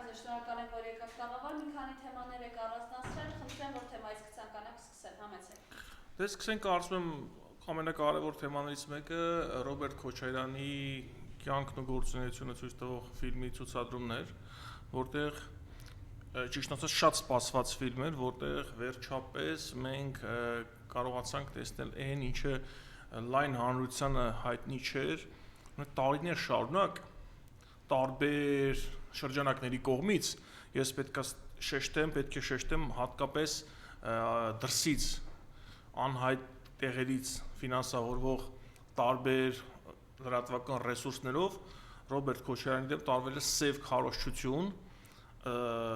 Փարիզը շնորհակալ եմ, որ եկաք տաղավար, մի քանի թեմաներ եք առանձնացրել, խնդրեմ, որ թեմայից կցանկանաք սկսել, համեցեք։ Դե սկսենք, կարծում եմ, ամենակարևոր թեմաներից մեկը Ռոբերտ Քոչարյանի կյանքն ու գործունեությունը ցույց տվող ֆիլմի ցուցադրումն էր, որտեղ ճիշտ ասած շատ սպասված ֆիլմ էր, որտեղ վերջապես մենք կարողացանք տեսնել այն, ինչը լայն հանրությանը հայտնի չէր, տարիներ շարունակ տարբեր շրջանակների կողմից, ես պետք է շեշտեմ հատկապես դրսից անհայտ տեղերից ֆինանսավորվող տարբեր լրատվական ռեսուրսներով Ռոբերտ Քոչարյանի դեմ տարվել է սև քարոզչություն,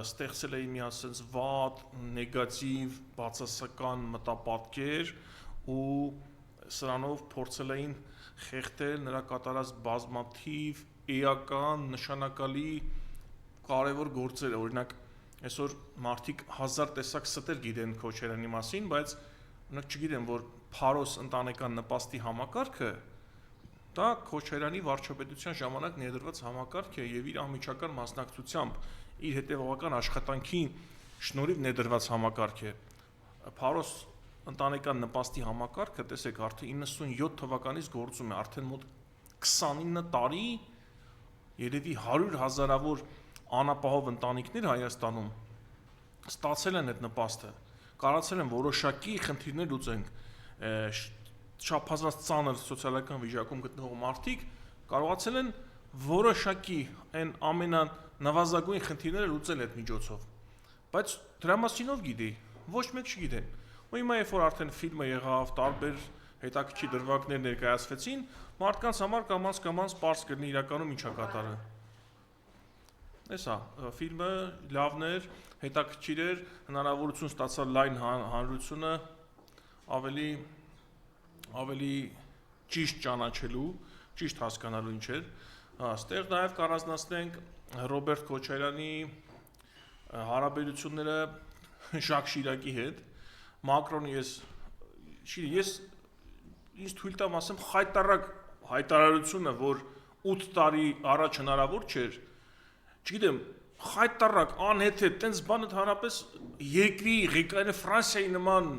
ստեղծել էին մի ասենց վատ, նեգատիվ, բացասական մտապատկեր ու սրանով փորձել էին խեղդել նրա կատարած բազմաթիվ էական, նշանակալի կարևոր գործեր, օրինակ այսօր մարդիկ հազար տեսակ ստեր գիտեն Քոչարյանի մասին, բայց օրինակ չգիտեն, որ Փարոս ընտանեկան նպաստի համակարգը դա Քոչարյանի վարչապետության ժամանակ ներդրված համակարգ է եւ իր անմիջական մասնակցությամբ իր հետևողական աշխատանքի շնորհիվ ներդրված համակարգ է։ Փարոս ընտանեկան նպաստի համակարգը, տեսեք, արդեն 97 թվականից գործում է, արդեն մոտ 29 տարի, երևի 100 հազարավոր անապահով ընտանիքներ Հայաստանում ստացել են այդ նպաստը, կարողացել են որոշակի խնդիրներ լուծեն, չափազանց ծանր սոցիալական վիճակում գտնվող մարդիկ կարողացել են որոշակի այն ամենանվազագույն խնդիրները լուծել այդ միջոցով, բայց դրա մասին ով գիտի, ոչ մեկ չգիտեն, ու հիմա երբ որ արդեն ֆիլմը եղավ, տարբեր հետաքրքիր դրվագներ ներկայացվեցին, մարդկանց համար կամաց պարզ կլինի իրականում ինչա կատարը։ Էսա, ֆիլմը լավն էր, հետաքրքիր էր, հնարավորություն ստացա լայն հանրությունը ավելի ճիշտ ճանաչելու, ճիշտ հասկանալու ինչ էր, այստեղ նաև կառանձնացնենք Ռոբերտ Քոչարյանի հարաբերությունները Ժակ Շիրակի հետ, Մակրոնի ես ինձ թույլ տամ ասեմ խայտառակ հայտարարությունը, որ 8 տարի առաջ հնարավոր չէր, չգիտեմ, խայտառակ, անհեթեթ, տենց բան ընդհանրապես երկրի ղեկավարի Ֆրանսիայի նման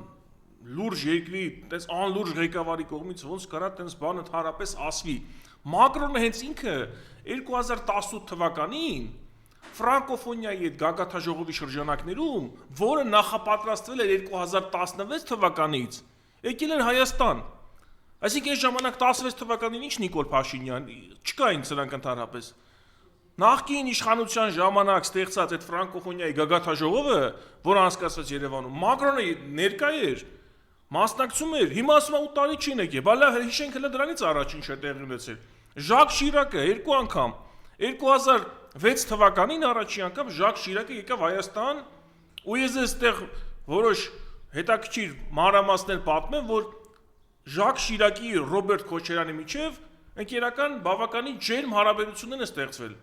լուրջ երկրի, տենց անլուրջ ղեկավարի կողմից ոնց կարա տենց բան ընդհանրապես ասվի։ Մակրոնը հենց ինքը 2018 թվականին ֆրանկոֆոնիայի այդ գագաթաժողովի շրջանակներում, որը նախապատրաստվել էր 2016 թվականից, եկել էր Հայաստան։ Այսինքն այս ժամանակ 16 թվականին ինչ Նիկոլ Փաշինյան, չկային սրանք ընդհանրապես։ Նախկին իշխանության ժամանակ ստեղծած այդ ֆրանկոֆոնիայի գագաթաժողովը, որը անցկացվեց Երևանում, Մակրոնը ներկա էր, մասնակցում էր, հիմա ասում է 8 տարի չի եկել, բալա հիշենք հենց դրանից առաջ ինչ է տեղի ունեցել։ Ժակ Շիրակը երկու անգամ 2006 թվականին առաջի անգամ Ժակ Շիրակը եկավ Հայաստան ու ես այստեղ որոշ հետաքրքիր մանրամասներ պատմեմ, որ Ժակ Շիրակի Ռոբերտ Քոչարյանի միջև ընկերական բավականին ջերմ հարաբերություններ են ստեղծվել։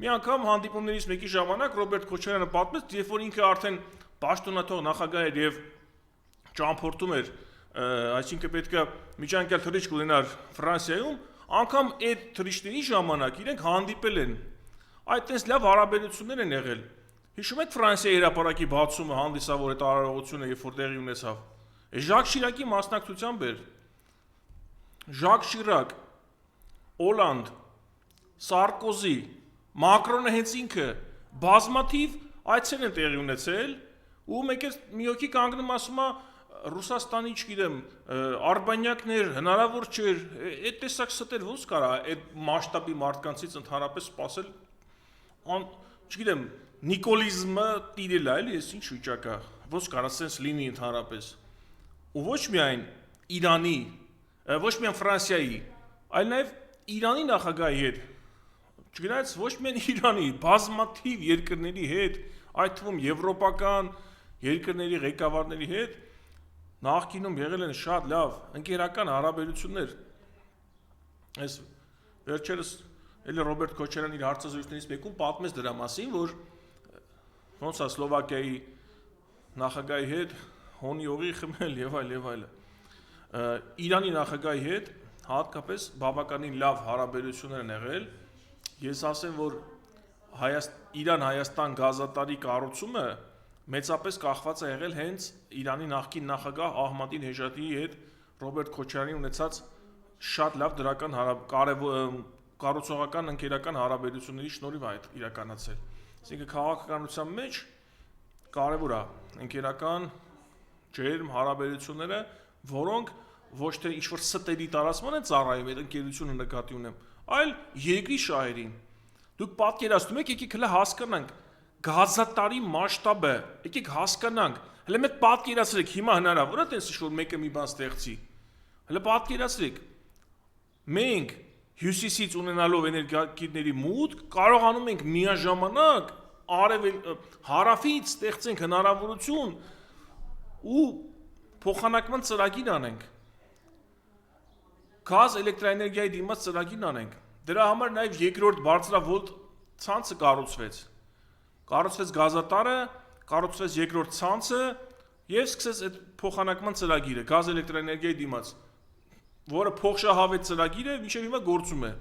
Մի անգամ հանդիպումներից մեկի ժամանակ Ռոբերտ Քոչարյանը պատմեց, երբ որ ինքը արդեն պաշտոնաթող նախագահ էր եւ ճամփորդում էր, այսինքն պետք է միջանկյալ թռիչք ունենար Ֆրանսիայում, անգամ այդ թռիչքների ժամանակ իրենք հանդիպել են։ Այդտենց լավ հարաբերություններ են եղել։ Հիշում եք Ֆրանսիայի հրապարակի բացումը հանդիսավոր այդ արարողությունը, երբ որ տեղի ունեցավ։ Ժակ Շիրակի մասնակցությամբ էր։ Ժակ Շիրակ, Օլանդ, Սարկոզի, Մակրոնը հենց ինքը բազմաթիվ այցեր են տեղի ունեցել ու մեկ էլ մի հոգի կանգնում ասում է Ռուսաստանի, չգիտեմ, արբանյակներ հնարավոր չէր, այդ տեսակ ստեր ոնց կարա այդ մասշտաբի մարդկանցից ընդհանրապես սпасել, չգիտեմ, նիկոլիզմը տիրել է, էլի, ես ինչ վիճակա, ոնց կարա սենց լինի ընդհանրապես։ Ու ոչ միայն Իրանի, ոչ միայն Ֆրանսիայի, այլ նաև Իրանի նախագահի հետ, չգիտես, ոչ միայն Իրանի, բազմաթիվ երկրների հետ, այդ թվում եվրոպական երկրների ղեկավարների հետ նախկինում եղել են շատ լավ ընկերական հարաբերություններ։ Այս վերջերս էլի Ռոբերտ Քոչարյանը իր հարցազրույցներից մեկում պատմեց դրա մասին, որ ոնց է Սլովակիայի նախագահի հետ հոնի օղի խմել եւ այլ։ Իրանի նախագահի հետ հատկապես բավականին լավ հարաբերություններ են եղել։ Ես ասեմ, որ Իրան-Հայաստան գազատարի կառուցումը մեծապես կախված է եղել հենց Իրանի նախկին նախագահ Ահմադի-Նեժադի հետ Ռոբերտ Քոչարյանի ունեցած շատ լավ դրական կառուցողական ընկերական հարաբերությունների շնորհիվ այդ իրականացել։ Այսինքն քաղաքականության մեջ կարևոր է ընկերական ջերմ հարաբերությունները, որոնք ոչ թե ինչ-որ ստերի տարածման են ծառայում, այդ ընկերությունը նկատի ունեմ, այլ երկրի շահերին։ Դուք պատկերացնում եք, եկեք հələ հասկանանք գազատարի մասշտաբը, եկեք հասկանանք, հələ մեկ պատկերացրեք, հիմա հնարավոր է տես ինչ-որ մեկը մի բան ստեղծի։ Հələ պատկերացրեք, մենք հյուսիսից ունենալով էներգետիկների մուտք կարողանում ենք միաժամանակ հարավից ստեղծենք հնարավորություն ու փոխանակման ծրագիր անենք։ Գազ էլեկտրաէներգիայի դիմաց ծրագիր անենք։ Դրա համար նաև երկրորդ բարձրավոլտ ցանցը կառուցվեց։ Կառուցվեց գազատարը, կառուցվեց երկրորդ ցանցը եւ սկսեց այդ փոխանակման ծրագիրը գազ էլեկտրաէներգիայի դիմաց, որը փոխշահավետ ծրագիր է, մինչև հիմա գործում է։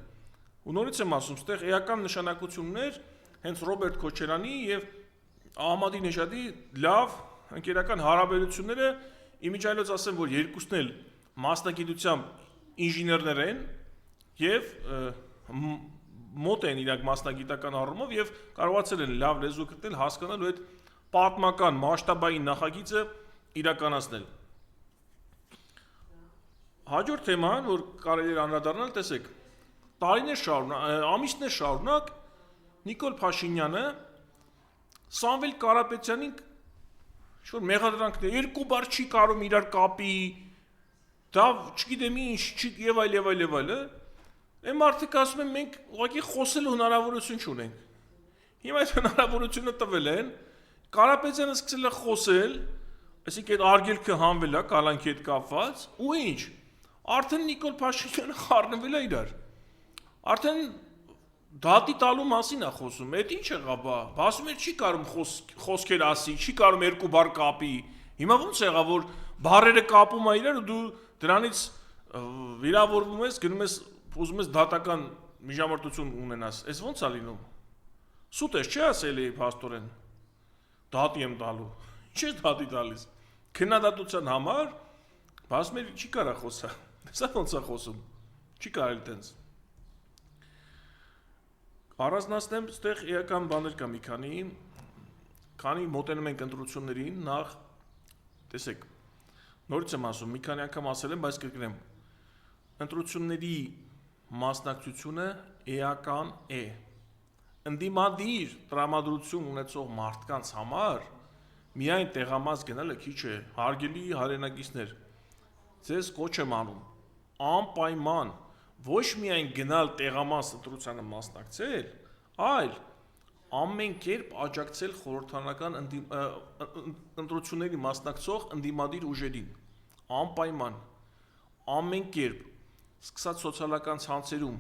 Ու նորից եմ ասում, ստեղ էական նշանակություններ հենց Ռոբերտ Քոչարյանի եւ Ահմադի-Նեժադի լավ ընկերական հարաբերությունները, իմիջիայլոց ասեմ, որ երկուսն էլ մասնագիտությամբ ինժեներներ են եւ մոտ են իրանք մասնագիտական առումով եւ կարողացել են լավ լեզու գտնել հասկանալ ու այդ պատմական մասշտաբային նախագիծը իրականացնել։ Հաջորդ թեման, որ կարելի է անդրադառնալ, տեսեք, տարիներ շարունակ, ամիսներ շարունակ Նիկոլ Փաշինյանը Սամվել Կարապետյանին ինչ-որ մեղադրանքներ, երկու բառ չի կարող իրար կապի, դա չգիտեմ ինչ, եւ այլ, Այն մարդիկ ասում են մենք ուղղակի խոսելու հնարավորություն չունենք։ Հիմա այդ հնարավորությունը տվել են, Կարապետյանը սկսել է խոսել, այսինքն այդ արգելքը հանվել է կալանքի հետ կապված, ու ինչ։ Արդեն Նիկոլ Փաշինյանը խառնվել է իրար։ Արդեն դատի տալու մասին է խոսում։ Այդ ինչ եղավ, ասում էր չի կարող խոսքեր ասի, չի կարող երկու բառ կապի։ Հիմա ո՞նց եղավ, որ բառերը կապում է իրար ու դու դրանից վիրավորվում ես, գնում ես ուզում ես դատական միջամարտություն ունենաս, այս ո՞նց է լինում։ Սուտ ես չի ասելի փաստորեն։ Դատի եմ տալու։ Ինչ է դատի տալիս։ Քննադատության համար ասում էր չի կարա խոսա։ Սա ո՞նց է խոսում։ Չի կարելի տենց։ Առանձնացնեմ, այստեղ էական բաներ կա մի քանի մոտենում ենք ընտրություններին, նախ տեսեք։ Նորից եմ ասում, մի քանի անգամ ասել եմ, բայց կրկնեմ։ Ընտրությունների մասնակցությունը էական է։ Ընդդիմադիր տրամադրություն ունեցող մարդկանց համար միայն տեղամաս գնալը քիչ է, հարգելի հայրենակիցներ։ Ձեզ կոչ եմ անում անպայման ոչ միայն գնալ տեղամաս ընտրությանը մասնակցել, այլ ամեն կերպ աջակցել խորհրդարանական ընտրությունների մասնակցող ընդդիմադիր ուժերին։ Անպայման ամեն կերպ սկսած սոցիալական ցանցերում,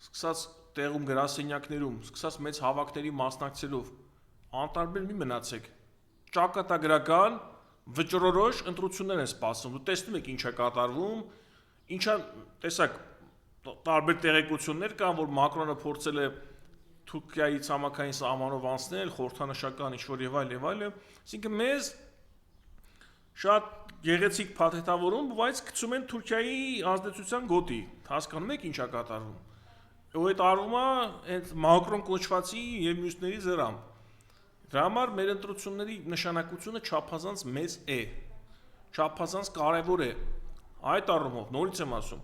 սկսած տեղում գրասենյակներում, սկսած մեծ հավաքների մասնակցելով, անտարբեր մի մնացեք։ Ճակատագրական վճռորոշ ընտրություններ են սպասում։ Դու տեսնում եք ինչ է կատարվում, ինչա տեսակ տարբեր տեղեկություններ կան, որ Մակրոնը փորձել է Թուրքիայի ցամաքային սահմանով անցնել, խորհրդանշական ինչ-որ եւ այլ, այսինքն մեզ շատ գեղեցիկ փաթեթավորում, բայց գցում են Թուրքիայի ազդեցության գոտի։ Հասկանում եք ինչ է կատարվում։ Ու այդ արվում է այդ Մակրոն կոչվածի եւ մյուսների զրամ։ Դրա համար մեր ընտրությունների նշանակությունը չափազանց մեծ է, չափազանց կարևոր է։ Այդ առումով նորից եմ ասում,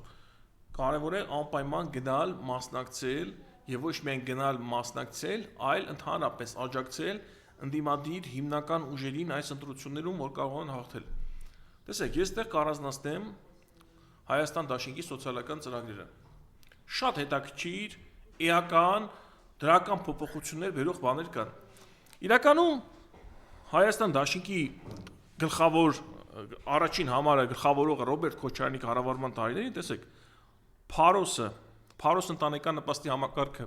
կարևոր է անպայման գնալ, մասնակցել եւ ոչ միայն գնալ մասնակցել, այլ ընդհանրապես աջակցել ընդդիմադիր հիմնական ուժերին այս ընտրություններում, որ կարող են հաղթել։ Տեսեք, ես այդտեղ կառանձնացնեմ Հայաստան Դաշինքի սոցիալական ծրագրերը։ Շատ հետաքրքիր, էական, դրական փոփոխություններ բերող բաներ կան։ Իրականում Հայաստան Դաշինքի գլխավոր առաջին համարը գլխավորողը Ռոբերտ Քոչարյանի կառավարման տարիներին, տեսեք, Փարոս ընտանեկան նպաստի համակարգը,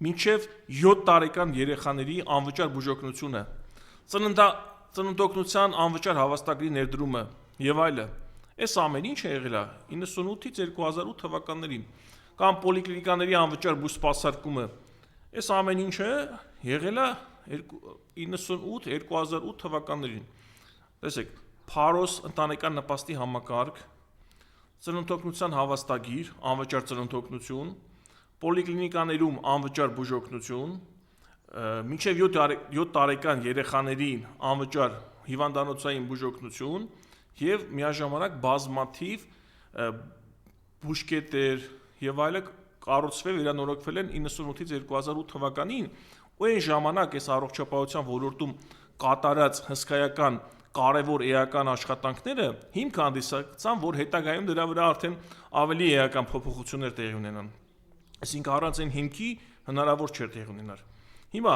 մինչև 7 տարեկան երեխաների անվճար բուժօգնությունը, ծննդօգնության անվճար հավաստագրի ներդրումը եւ այլը։ Այս ամեն ինչը եղել է 98-ից 2008 թվականներին, կամ պոլիկլինիկաների անվճար բուժսպասարկումը, Այս ամեն ինչը եղել է 98-2008 թվականներին։ Տեսեք, Փարոս ընտանեկան նպաստի համակարգ, ծննդօգնության հավաստագիր, անվճար ծննդօգնություն, պոլիկլինիկաներում անվճար բուժօգնություն, մինչև 7 տարեկան երեխաներին անվճար հիվանդանոցային բուժօգնություն եւ միաժամանակ բազմաթիվ բուժկետեր եւ այլը կառուցվել վերանորոգվել են 98-ից 2008 թվականին, ու այն ժամանակ այս առողջապահության ոլորտում կատարած հսկայական կարևոր էական աշխատանքները հիմք հանդիսացան, որ հետագայում դրա վրա արդեն ավելի էական փոփոխություններ տեղի ունենան։ Այսինքն առանց այն հիմքի հնարավոր չէր տեղի ունենալ։ Հիմա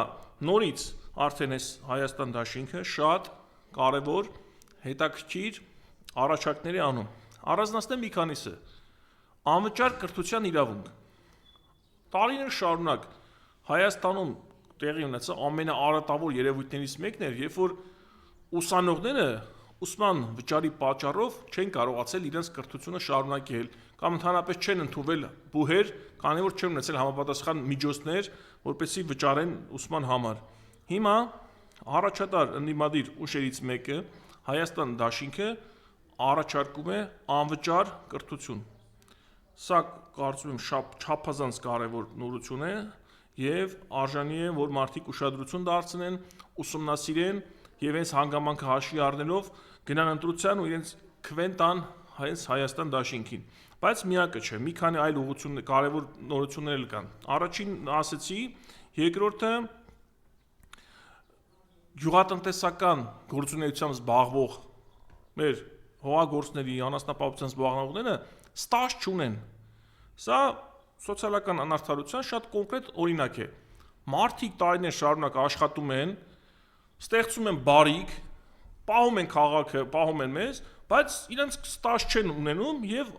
նորից արդեն այս Հայաստան դաշինքը շատ կարևոր հետաքրքիր առաջարկներ է անում։ Առանձնացնեմ մի քանիսը։ Անվճար կրթության իրավունք։ Տարիներ շարունակ Հայաստանում տեղի ունեցած ամենաարատավոր երևույթներից մեկն էր, երբ որ ուսանողները ուսման վճարի պատճառով չեն կարողացել իրենց կրթությունը շարունակել կամ ընդհանրապես չեն ընդունվել բուհեր, քանի որ չեն ունեցել համապատասխան միջոցներ, որպեսզի վճարեն ուսման համար։ Հիմա առաջատար ընդդիմադիր ուժերից մեկը Հայաստան դաշինքը առաջարկում է անվճար կրթություն։ Սա կարծում եմ չափազանց կարևոր նորություն է եւ արժանի է, որ մարդիկ ուշադրություն դարձնեն, ուսումնասիրեն եւ հենց հանգամանքը հաշվի առնելով գնան ընտրության ու իրենց քվեն տան հենց Հայաստան դաշինքին։ Բայց միակը չէ, մի քանի այլ ուղղություններ, կարևոր նորություններ էլ կան։ Առաջին ասեցի, երկրորդը գյուղատնտեսական գործունեությամբ զբաղվող մեր հողագործների, անասնապահությամբ զբաղվողները ստաժ չունեն։ Սա սոցիալական անարդարության շատ կոնկրետ օրինակ է։ Մարդիկ տարիներ շարունակ աշխատում են, ստեղծում են բարիք, պահում են քաղաքը, պահում են մեզ, բայց իրենց ստաժ չեն ունենում եւ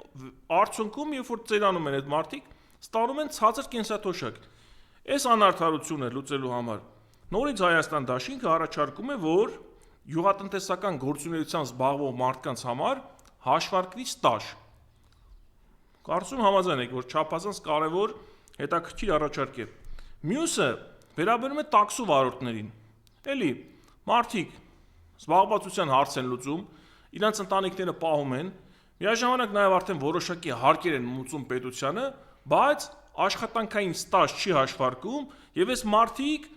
արդյունքում, երբ որ ծերանում են այդ մարդիկ, ստանում են ցածր կենսաթոշակ։ Այս անարդարությունը լուծելու համար նորից Հայաստան դաշինքը առաջարկում է, որ գյուղատնտեսական գործունեությամբ զբաղվող մարդկանց համար հաշվարկվի ստաժ։ Կարծում համաձայն եք, որ չափազանց կարևոր հետաքրքիր առաջարկ է։ Մյուսը վերաբերում է տաքսու վարորդներին։ Էլի մարդիկ զբաղվածության հարց են լուծում, իրենց ընտանիքները պահում են, միաժամանակ նաև արդեն որոշակի հարկեր են մուծում պետությանը, բայց աշխատանքային ստաժ չի հաշվարկում, եւ այս մարդիկ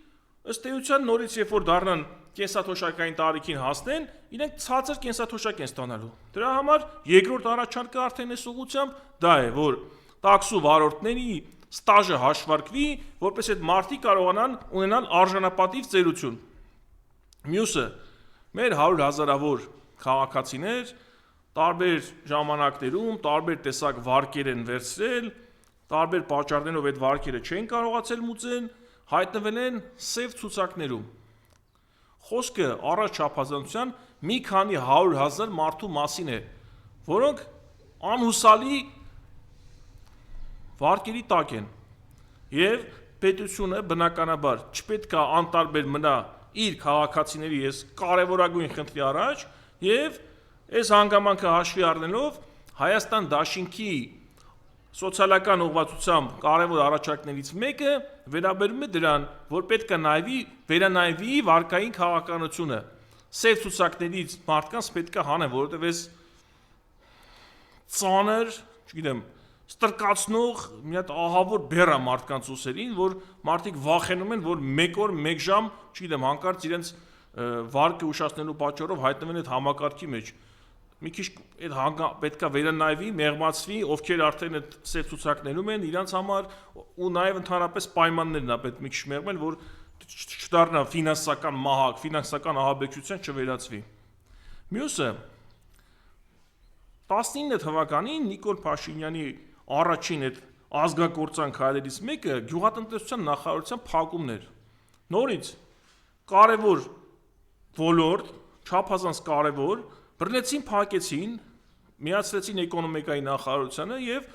ըստ էության նորից երբ որ դառնան կենսաթոշակային տարիքին հասնեն, իրենք ցածր կենսաթոշակ են ստանալու։ Դրա համար երկրորդ առաջարկը արդեն այս ուղղությամբ դա է, որ տաքսու վարորդների ստաժը հաշվարկվի, որպես այդ մարդիկ կարողանան ունենալ արժանապատիվ ծերություն։ Մյուսը մեր 100 հազարավոր քաղաքացիներ տարբեր ժամանակներում տարբեր տեսակ վարկեր են վերցրել, տարբեր պատճառներով այդ վարկերը չեն կարողացել մուծել, հայտնվել են սև ցուցակներում։ Խոսքը առաջ չափազանցության մի քանի 100,000 մարդու մասին է, որոնք անհուսալի վարկերի տակ են։ Եվ պետությունը բնականաբար չպետք է անտարբեր մնա իր քաղաքացիների այս կարևորագույն խնդրի առաջ եւ այս հանգամանքը հաշվի առնելով Հայաստան դաշինքի սոցիալական ուղղվածությամբ կարևոր առաջարկներից մեկը վերաբերում է դրան, որ պետք է վերանայվի վարկային քաղաքականությունը։ Սև ցուցակներից մարդկանց պետք է հանեն, որովհետև այս ծանր, չգիտեմ, ստրկացնող մի հատ ահավոր բեռ է մարդկանց ուսերին, որ մարդիկ վախենում են, որ 1 օր, 1 ժամ, չգիտեմ, հանկարծ իրենց վարկը ուշացնելու պատճառով հայտնվեն այդ համակարգի մեջ։ Մի քիչ այդ պետքա վերանայվի, մեղմացվի, ովքեր արդեն այդ սև ցուցակներում են, իրանց համար ու նաև ընդհանրապես պայմաններն է պետք մի քիչ մեղմել, որ չդառնա ֆինանսական մահակ, ֆինանսական ահաբեկչության չվերածվի։ Մյուսը 19 թվականին Նիկոլ Փաշինյանի առաջին այդ ազգակործան քայլերից մեկը գյուղատնտեսության նախարարության փակումն էր։ Նորից կարևոր ոլորտ, չափազանց կարևոր, բռնեցին, փակեցին, միացրեցին էկոնոմիկայի նախարարությանը եւ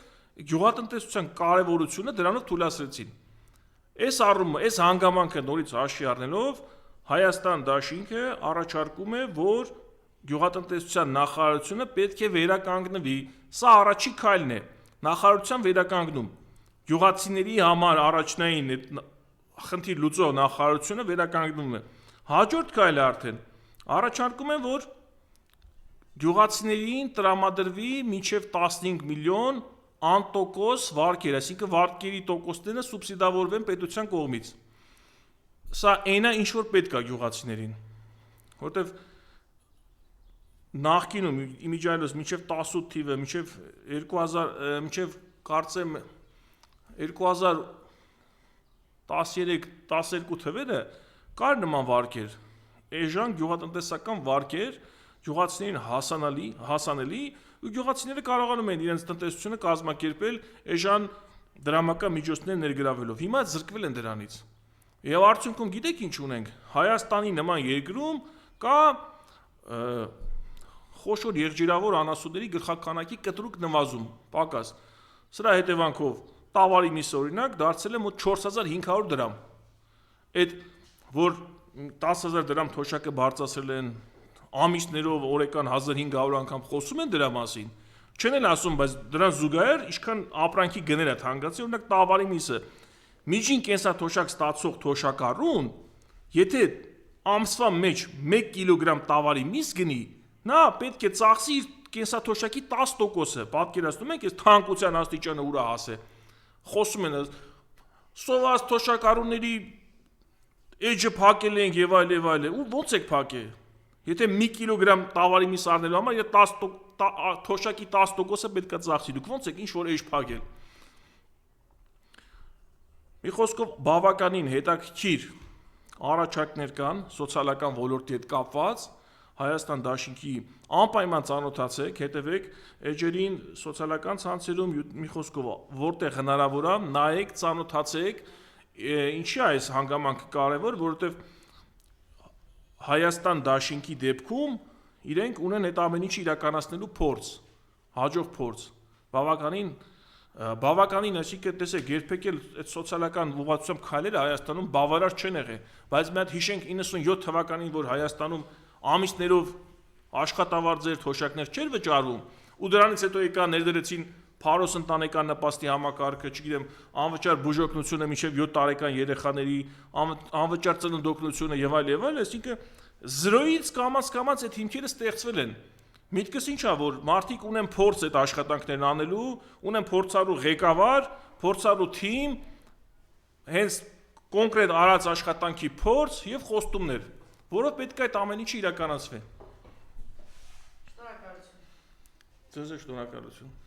գյուղատնտեսության կարևորությունը դրանով թույլատրեցին։ Այս առումը, այս հանգամանքը նորից հաշվի առնելով Հայաստան դաշինքը առաջարկում է, որ գյուղատնտեսության նախարարությունը պետք է վերականգնվի։ Սա առաջին քայլն է։ Նախարարության վերականգնում։ Գյուղացիների համար առաջնային այդ խնդիր լուծող նախարարությունը վերականգնվում է։ Հաջորդ քայլը արդեն առաջարկում են, որ գյուղացիներին տրամադրվի մինչև 15 միլիոն անտոկոս վարկեր, այսինքն վարկերի տոկոսները սուբսիդավորվեն պետության կողմից։ Սա այնա ինչ որ պետք է գյուղացիներին, որտեվ նախկինում իմիջիայլոց մինչև 18 թիվը, մինչև 2000, մինչև կարծեմ 2013-12 թվերը կար նման վարկեր, էժան գյուղատնտեսական վարկեր, գյուղացիներին հասանելի, ու գյուղացիները կարողանում են իրենց տնտեսությունը կազմակերպել էժան դրամական միջոցներ ներգրավելով։ Հիմա զրկվել են դրանից։ Եվ արդյունքում գիտեք ինչ ունենք։ Հայաստանի նման երկրում կա խոշոր եղջերավոր անասունների գլխաքանակի կտրուկ նվազում, պակաս։ Սրա հետևանքով տավարի միսը օրինակ դարձել է մոտ 4500 դրամ։ Այդ որ 10000 դրամ թոշակը բարձրացրել են ամիսներով օրական 1500 անգամ խոսում են դրա մասին, չեն էլ ասում, բայց դրան զուգահեռ ինչքան ապրանքի գները թանկացի, օրինակ տավարի միսը միջին կենսաթոշակ ստացող թոշակառուն, եթե ամսվա մեջ 1 կիլոգրամ տավարի միս գնի, նա պետք է ծախսի իր կենսաթոշակի 10%-ը, պատկերացնում եք, այս թանկության աստիճանը ուր է հասել։ Խոսում են սոված թոշակառուների էջը փակել ենք եւ այլ, ու ո՞նց եք փակել։ Եթե 1 կիլոգրամ տավարի միս առնելու համար թոշակի 10%-ը պետք է ծախսի, դուք ո՞նց եք ինչ որ էջ փակել։ Մի խոսքով բավականին հետաքրքիր առաջարկներ կան սոցիալական ոլորտի հետ կապված, Հայաստան Դաշինքի անպայման ծանոթացեք, հետևեք էջերին սոցիալական ցանցերում, մի խոսքով որտեղ հնարավոր է, նայեք, ծանոթացեք, ինչի է այս հանգամանքը կարևոր, որովհետև Հայաստան Դաշինքի դեպքում իրենք ունեն այդ ամեն ինչը իրականացնելու փորձ, հաջող փորձ, բավականին, այսինքն տեսեք, երբեք էլ այդ սոցիալական ուղղվածությամբ քայլերը Հայաստանում բավարար չեն եղել, բայց մի հատ հիշենք 97 թվականին, որ Հայաստանում ամիսներով աշխատավարձեր, թոշակներ չէր վճարվում, ու դրանից հետո եկա ներդրեցին Փարոս ընտանեկան նպաստի համակարգը, չգիտեմ, անվճար բուժօգնությունը մինչև 7 տարեկան երեխաների, անվճար ծննդօգնությունը եւ այլ, այսինքն զրոյից կամաց այդ հիմքերը ստեղծվել են։ Միտքս ինչ է, որ մարդիկ ունեն փորձ այդ աշխատանքներն անելու, ունեն փորձառու ղեկավար, փորձառու թիմ, հենց կոնկրետ արած աշխատանքի փորձ եւ խոստումներ, որով պետք է այդ ամեն ինչը իրականացվի։ Շնորհակալություն։ Ձեզ շնորհակալություն։